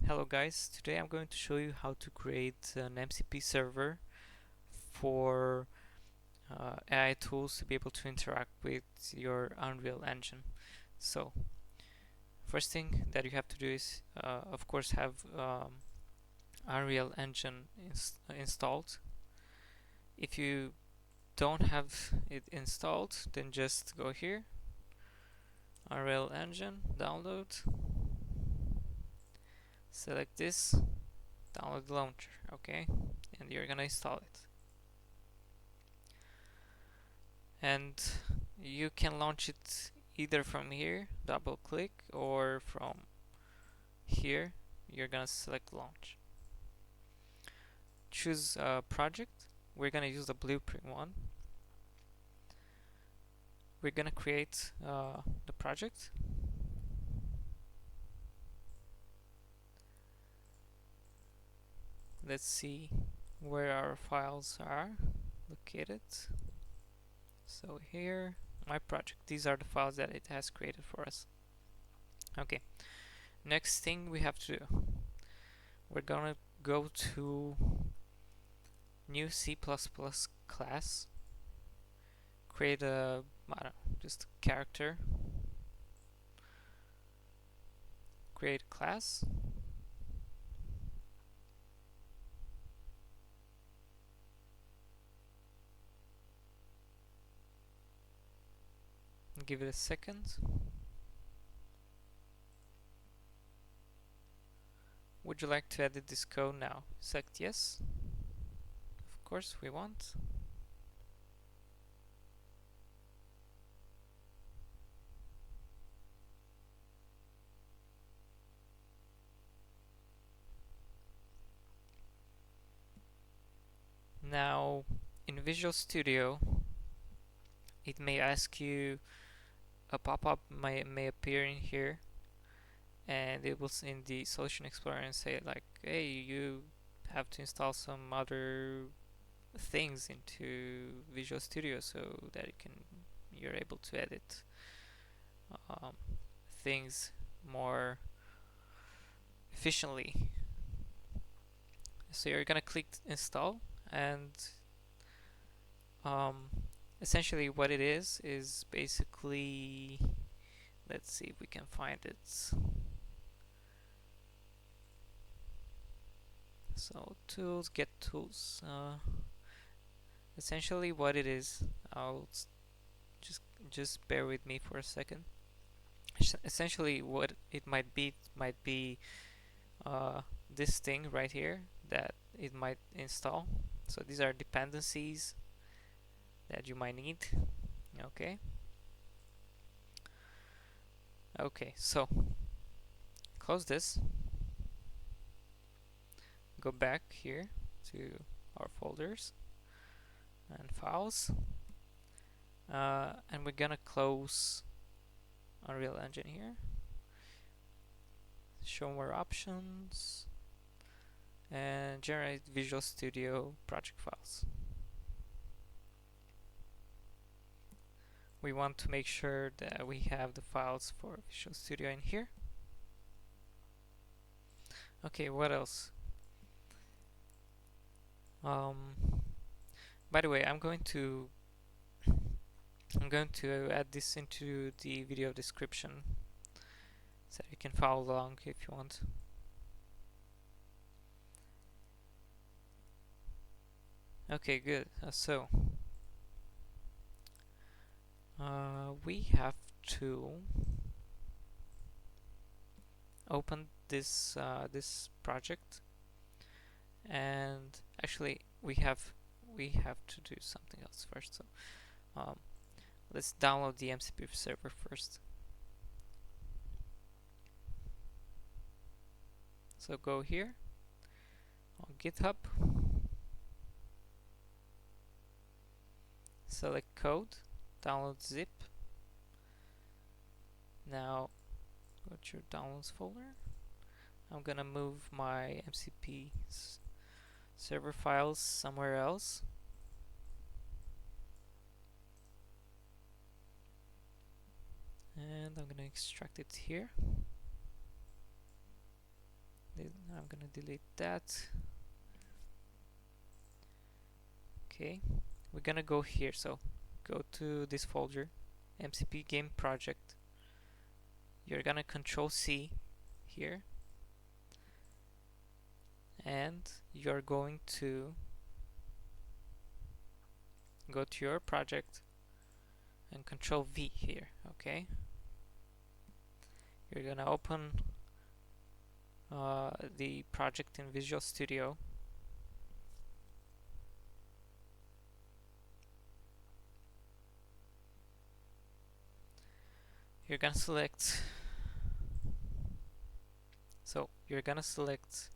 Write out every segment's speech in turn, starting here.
Hello guys, today I'm going to show you how to create an MCP server for AI tools to be able to interact with your Unreal Engine. So, first thing that you have to do is, of course, have Unreal Engine installed. If you don't have it installed, then just go here, Unreal Engine, download, select this, download the launcher, okay, and you're gonna install it. And you can launch it either from here, double click, or from here, you're gonna select launch. Choose a project. We're gonna use the blueprint one. We're gonna create the project. Let's see where our files are located. So here, my project. These are the files that it has created for us. Okay, next thing we have to do, we're gonna go to new C++ class, create a, I don't know, just a character, create a class, give it a second. Would you like to edit this code now? Select yes. Of course we want. Now in Visual Studio it may ask you, a pop-up may appear in here, and it will in the Solution Explorer and say like, hey, you have to install some other things into Visual Studio so that you're able to edit things more efficiently. So you're gonna click install, and essentially what it is basically, let's see if we can find it. So tools, get tools. Essentially what it is, I'll just bear with me for a second. Essentially what it might be this thing right here that it might install. So these are dependencies that you might need. Okay, so close this, go back here to our folders and files, and we're gonna close Unreal Engine here, show more options, and generate Visual Studio project files. We want to make sure that we have the files for Visual Studio in here. Okay, what else? By the way, I'm going to add this into the video description so you can follow along if you want. Okay, good. So we have to open this this project, and actually we have to do something else first. So let's download the MCP server first. So go here on Github, select code, download zip. Now go to your downloads folder. I'm gonna move my MCP server files somewhere else. And I'm gonna extract it here. gonna delete that. Okay, we're gonna go here, so go to this folder, MCP Game Project. You're gonna Control C here, and you're going to go to your project and Control V here. Okay, you're gonna open the project in Visual Studio. You're gonna select, so you're gonna select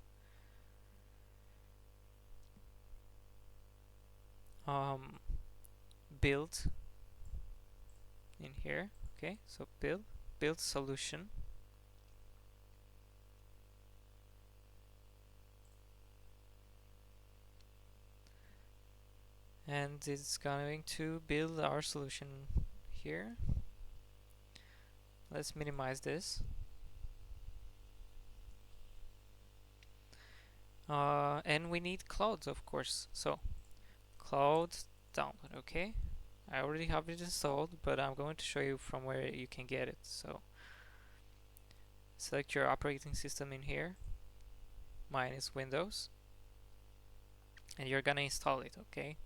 build in here. Okay, so build solution, and it's going to build our solution here. Let's minimize this. And we need Claude, of course. So Claude download. Okay, I already have it installed, but I'm going to show you from where you can get it. So select your operating system in here. Mine is Windows, and you're gonna install it. Okay,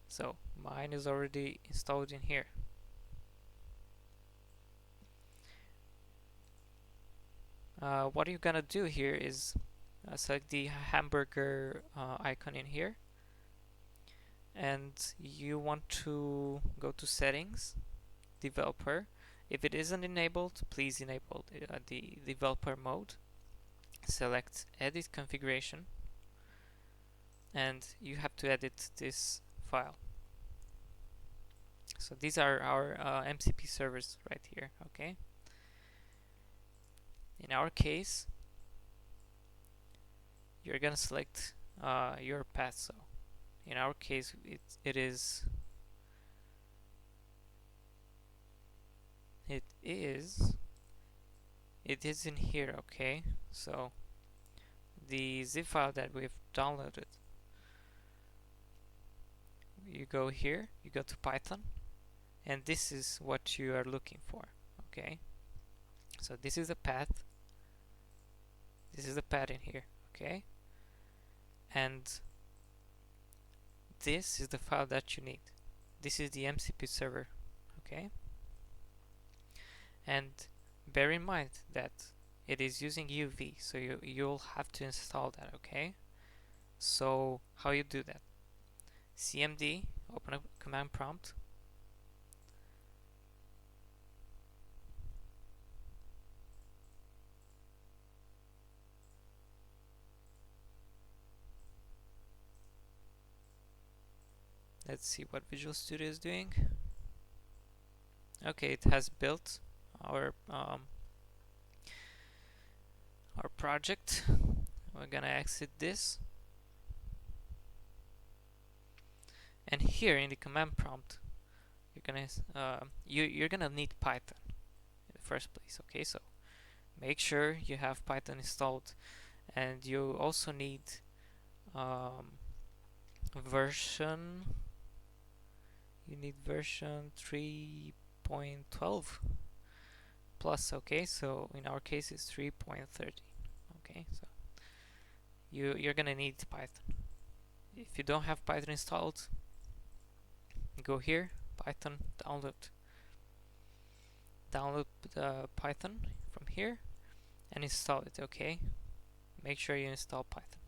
so mine is already installed in here. What you're gonna do here is select the hamburger icon in here, and you want to go to settings, developer. If it isn't enabled, please enable the developer mode. Select edit configuration, and you have to edit this file. So these are our MCP servers right here. Okay, in our case you're gonna select your path. So in our case it is in here. Okay, so the zip file that we've downloaded, you go here, you go to Python, and this is what you are looking for. Okay, so this is the path, this is the path in here. Okay, and this is the file that you need. This is the MCP server. Okay, and bear in mind that it is using UV, so you'll have to install that. Okay, so how you do that? cmd, open up command prompt, let's see what Visual Studio is doing. Okay, it has built our project. We're gonna exit this, and here in the command prompt you're gonna need Python in the first place. Okay, so make sure you have Python installed, and you also need version 3.12 plus. Okay, so in our case it's 3.13. Okay, so you're gonna need Python. If you don't have Python installed, go here, Python, download Python from here and install it. Okay, make sure you install Python.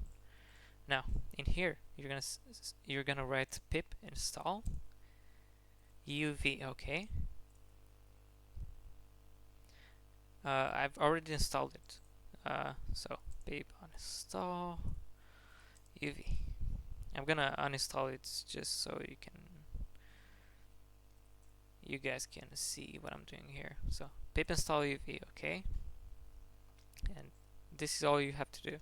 Now in here you're gonna write pip install uv. Okay, I've already installed it, so pip uninstall uv. I'm gonna uninstall it just so you guys can see what I'm doing here. So pip install uv. Okay, and this is all you have to do.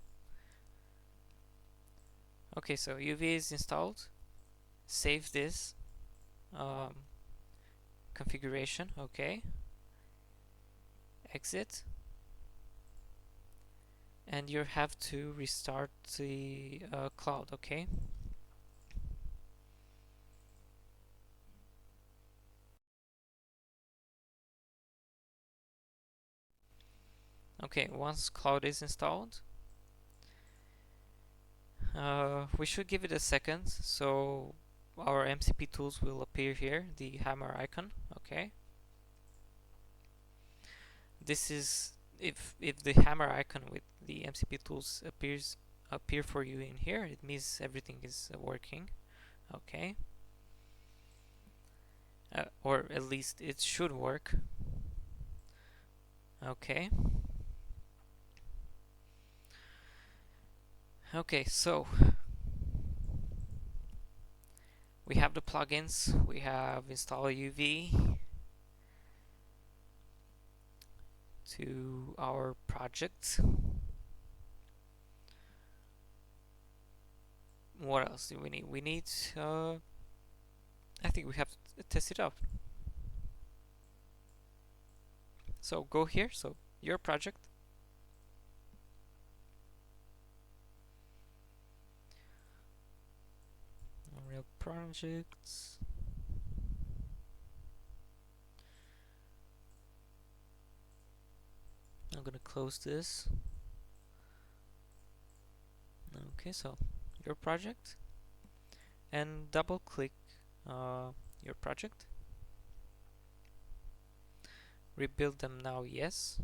Okay, so uv is installed. Save this configuration. Okay, exit, and you have to restart the Claude, okay? Okay, once Claude is installed, we should give it a second, so our MCP tools will appear here, the hammer icon, okay? This is if the hammer icon with the MCP tools appear for you in here, it means everything is working, okay? Or at least it should work, okay? Okay, so we have the plugins, we have install UV to our project. What else do we need? We need, I think we have to test it out. So go here, so your project. Unreal projects. I'm gonna close this. Okay, so your project, and double click your project. Rebuild them now, yes.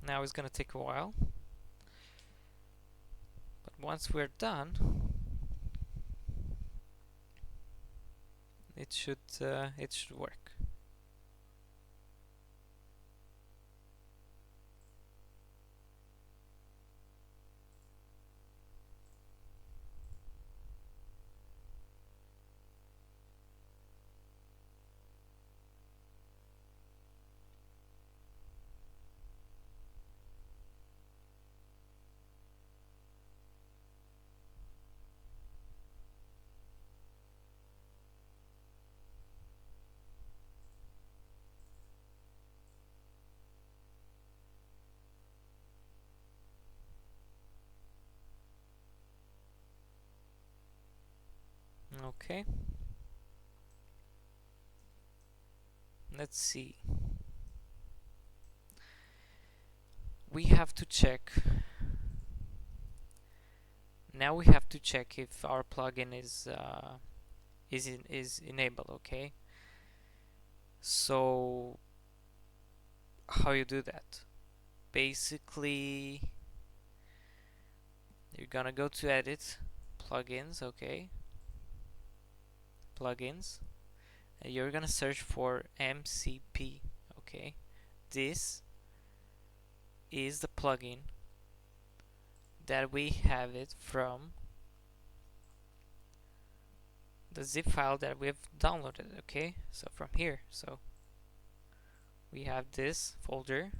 Now it's gonna take a while, but once we're done, it should work. Okay. Let's see. We have to check. Now we have to check if our plugin is enabled. Okay. So how you do that? Basically, you're gonna go to edit plugins. Okay. Plugins. And you're gonna search for MCP. Okay. This is the plugin that we have it from the zip file that we've downloaded. Okay, so from here, so we have this folder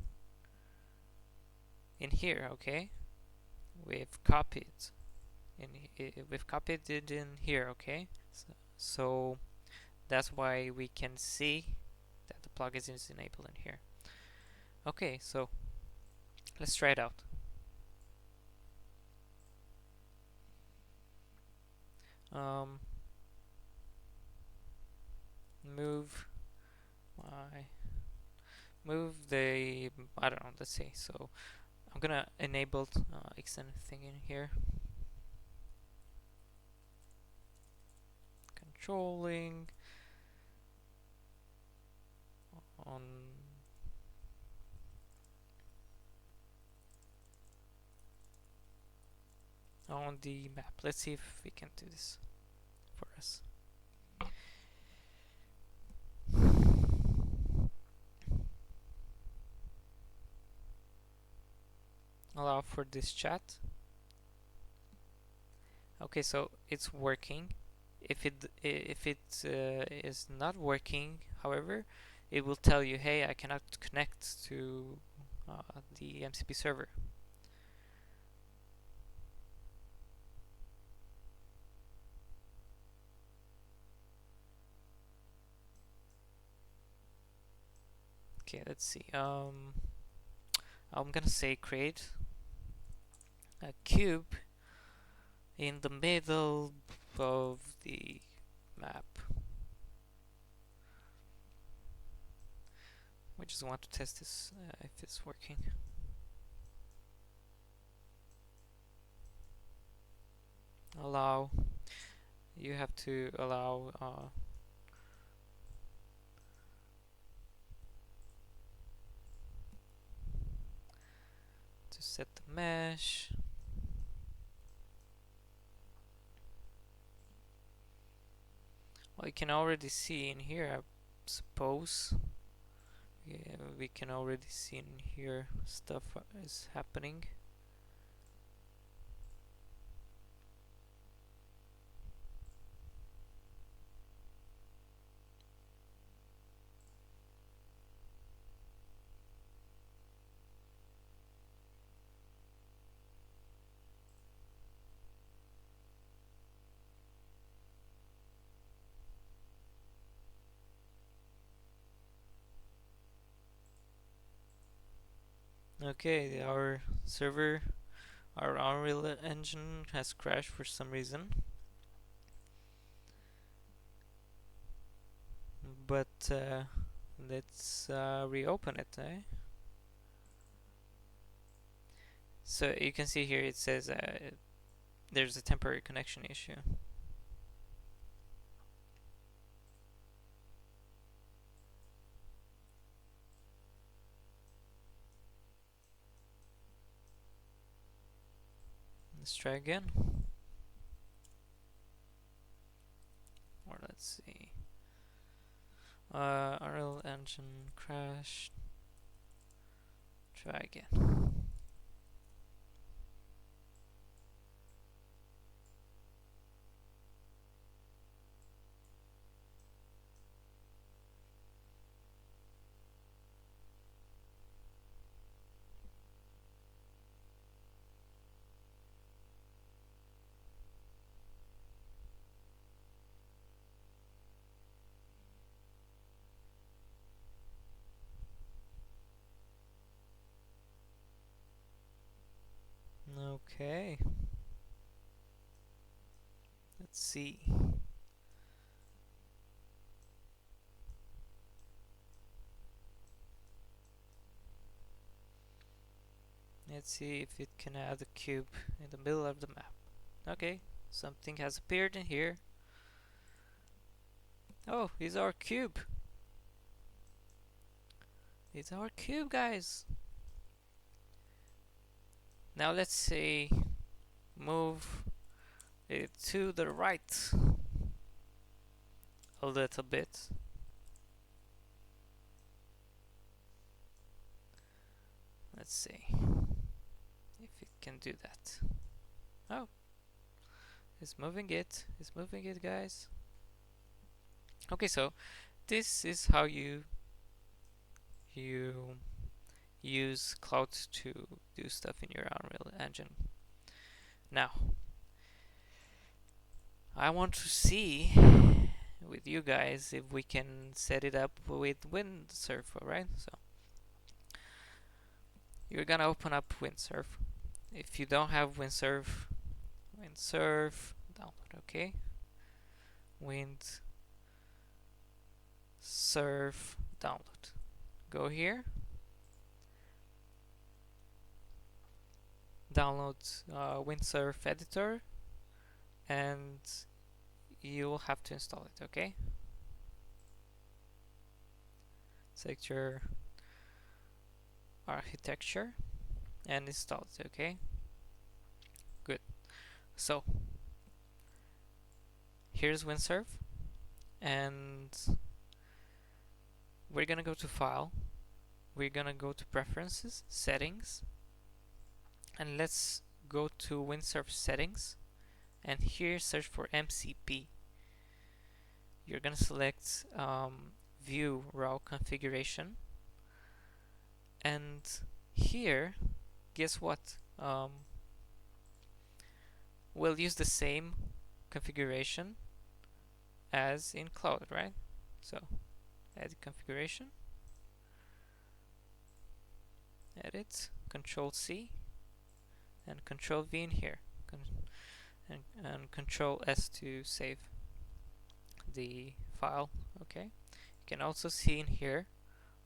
in here. Okay, we've copied it in here. Okay, so that's why we can see that the plugin is enabled in here. Okay, so let's try it out. Move the, I don't know, let's say, so I'm gonna enable extended thing in here. Controlling on the map. Let's see if we can do this for us. Allow for this chat. Okay, so it's working. If it is not working, however, it will tell you, hey, I cannot connect to the MCP server. Okay, let's see. I'm gonna say create a cube in the middle of the map. We just want to test this if it's working. Allow. You have to allow to set the mesh. Well, you can already see in here, I suppose. Yeah, we can already see in here stuff is happening. Okay, our server, our Unreal engine has crashed for some reason. But let's reopen it, eh? So you can see here it says there's a temporary connection issue. Let's try again. Or let's see. Unreal engine crashed. Try again. Okay. Let's see. Let's see if it can add a cube in the middle of the map. Okay, something has appeared in here. Oh, it's our cube. It's our cube, guys. Now let's say move it to the right a little bit. Let's see if it can do that. Oh, it's moving it. It's moving it, guys. Okay, so this is how you use Claude to do stuff in your Unreal engine. Now, I want to see with you guys if we can set it up with Windsurf, right? So you're gonna open up Windsurf. If you don't have Windsurf, download, okay? Windsurf download. Go here. Download Windsurf editor, and you will have to install it, okay? Select your architecture and install it, okay? Good. So here's Windsurf, and we're gonna go to File, we're gonna go to Preferences, Settings, and let's go to Windsurf Settings, and here search for MCP. You're gonna select View Raw Configuration, and here, guess what? We'll use the same configuration as in Claude, right? So, edit configuration, edit, Control C, and Control V in here, and Control S to save the file. Okay, you can also see in here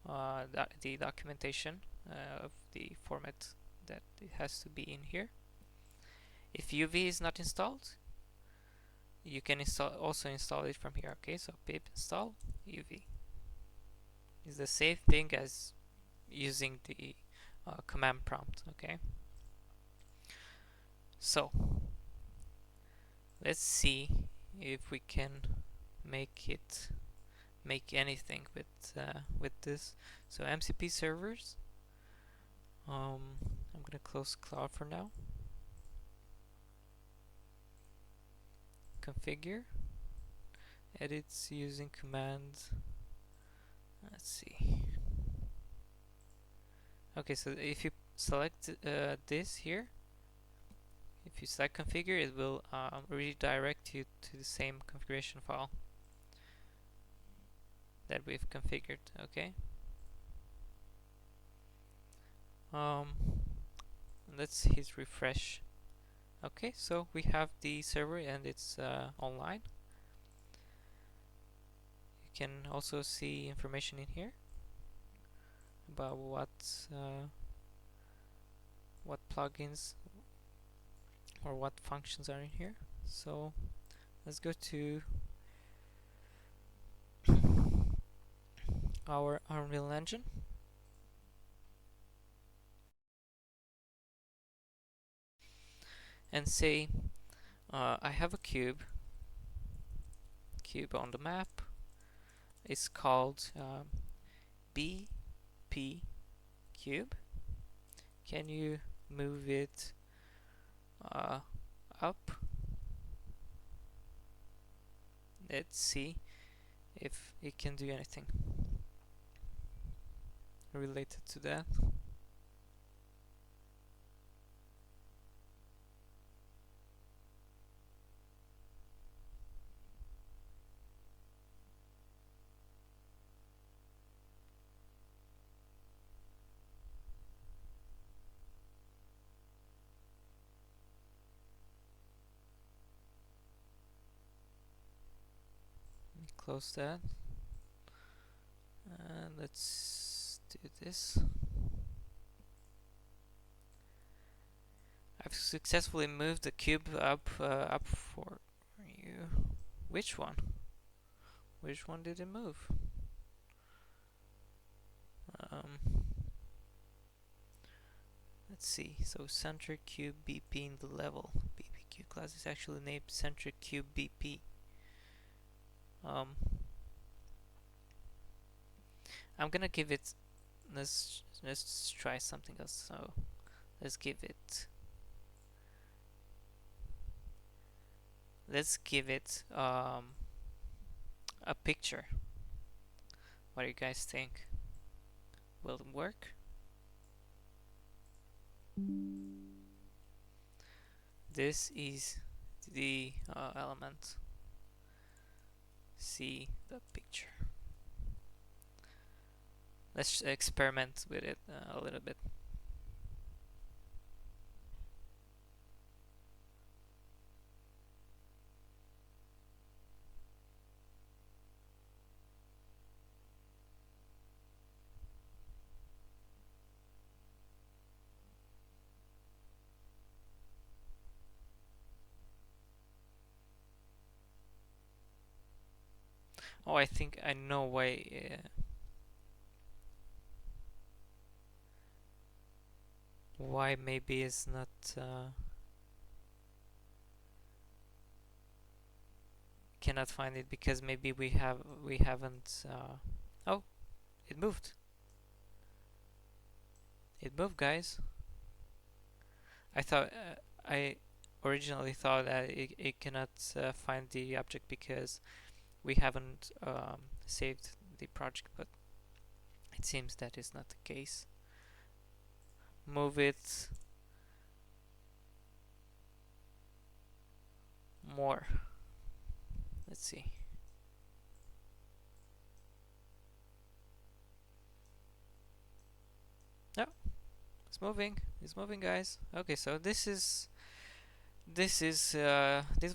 the documentation of the format that it has to be in here. If UV is not installed, you can also install it from here. Okay, so pip install UV is the same thing as using the command prompt. Okay, so let's see if we can make anything with this. So MCP servers. I'm gonna close Claude for now. Configure. Edits using command. Let's see. Okay, so if you select this here, if you select configure, it will redirect you to the same configuration file that we've configured. Okay. Let's hit refresh. Okay, so we have the server and it's online. You can also see information in here about what plugins or what functions are in here. So let's go to our Unreal Engine. And say I have a cube on the map. It's called BP cube. Can you move it up? Let's see if it can do anything related to that. Close that, and let's do this. I've successfully moved the cube up for you. Which one? Which one did it move? Let's see. So center cube BP in the level. BP cube class is actually named center cube BP. I'm gonna give it. Let's try something else. So let's give it. A picture. What do you guys think? Will it work? This is the element. See the picture. Let's experiment with it a little bit. Oh, I think I know why. Why maybe it's not. Cannot find it because maybe we haven't. Oh, it moved. It moved, guys. I originally thought that it cannot find the object because we haven't saved the project, but it seems that is not the case. Move it more. Let's see. No, It's moving, guys. Okay, so this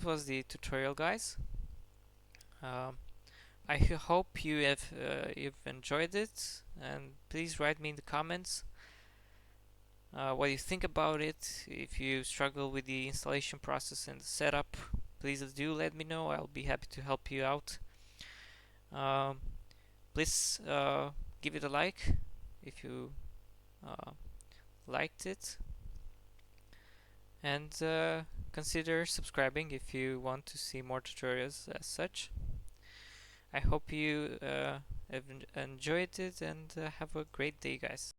was the tutorial, guys. I hope you've enjoyed it, and please write me in the comments what you think about it. If you struggle with the installation process and the setup, please do let me know. I'll be happy to help you out. Please give it a like if you liked it, and consider subscribing if you want to see more tutorials as such. I hope you have enjoyed it, and have a great day, guys.